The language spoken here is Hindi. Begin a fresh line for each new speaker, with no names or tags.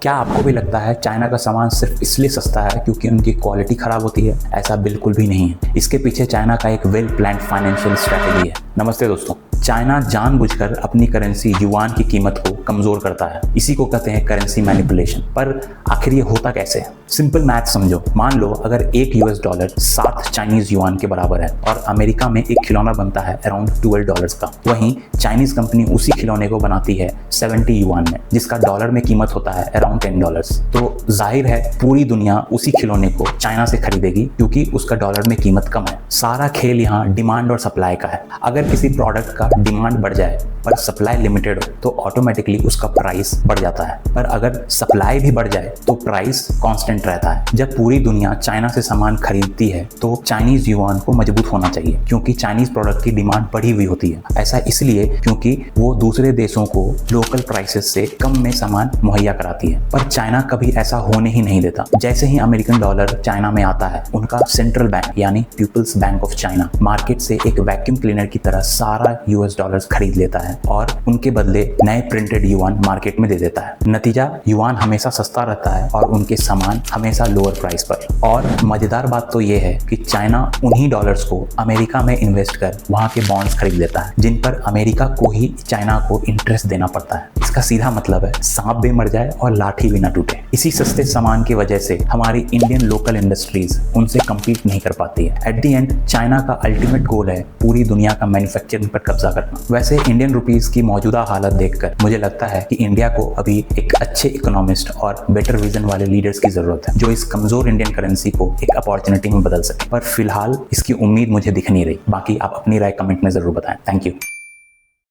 क्या आपको भी लगता है चाइना का सामान सिर्फ इसलिए सस्ता है क्योंकि उनकी क्वालिटी खराब होती है? ऐसा बिल्कुल भी नहीं है। इसके पीछे चाइना का एक वेल प्लान्ड फाइनेंशियल स्ट्रेटजी है। नमस्ते दोस्तों। चाइना जानबूझकर अपनी करेंसी युआन की कीमत को कमजोर करता है। इसी को कहते हैं करेंसी मैनिपुलेशन। पर आखिर ये होता कैसे है? सिंपल मैथ समझो। मान लो अगर $1 7 चाइनीज युआन के बराबर है और अमेरिका में एक खिलौना बनता है अराउंड $12 का, वहीं चाइनीज कंपनी उसी खिलौने को बनाती है 70 युआन में, जिसका डॉलर में कीमत होता है अराउंड $10। तो जाहिर है पूरी दुनिया उसी खिलौने को चाइना से खरीदेगी क्योंकि उसका डॉलर में कीमत कम है। सारा खेल यहाँ डिमांड और सप्लाई का है। अगर किसी प्रोडक्ट का डिमांड बढ़ जाए पर सप्लाई लिमिटेड हो तो ऑटोमेटिकली उसका प्राइस बढ़ जाता है। पर अगर सप्लाई भी बढ़ जाए तो प्राइस कांस्टेंट रहता है। जब पूरी दुनिया चाइना से सामान खरीदती है तो चाइनीज युआन को मजबूत होना चाहिए क्योंकि चाइनीज प्रोडक्ट की डिमांड बढ़ी हुई होती है। ऐसा इसलिए क्योंकि वो दूसरे देशों को लोकल प्राइसेस से कम में सामान मुहैया कराती है। पर चाइना कभी ऐसा होने ही नहीं देता। जैसे ही अमेरिकन डॉलर चाइना में आता है, उनका सेंट्रल बैंक यानी people's bank of China market से एक वैक्यूम क्लीनर की तरह सारा US डॉलर्स खरीद लेता है और उनके बदले नए प्रिंटेड युआन मार्केट में दे देता है। नतीजा, युआन हमेशा सस्ता रहता है और उनके सामान हमेशा लोअर प्राइस पर। और मजेदार बात तो ये है कि चाइना उन्हीं डॉलर्स को अमेरिका में इन्वेस्ट कर वहां के बॉन्ड्स खरीद लेता है, जिन पर अमेरिका को ही चाइना को इंटरेस्ट देना पड़ता है। इसका सीधा मतलब है सांप भी मर जाए और लाठी भी ना टूटे। इसी सस्ते सामान की वजह से हमारी इंडियन लोकल इंडस्ट्रीज उनसे कम्पीट नहीं कर पाती है। एट दी एंड चाइना का अल्टीमेट गोल है पूरी दुनिया का मैन्युफैक्चरिंग पर कब्जा करना। वैसे इंडियन रुपीस की मौजूदा हालत देखकर मुझे लगता है कि इंडिया को अभी एक अच्छे इकोनॉमिस्ट और बेटर विजन वाले लीडर्स की जरूरत है जो इस कमजोर इंडियन करेंसी को एक अपॉर्चुनिटी में बदल सके। पर फिलहाल इसकी उम्मीद मुझे दिख नहीं रही। बाकी आप अपनी राय कमेंट में जरूर बताएं। Thank you.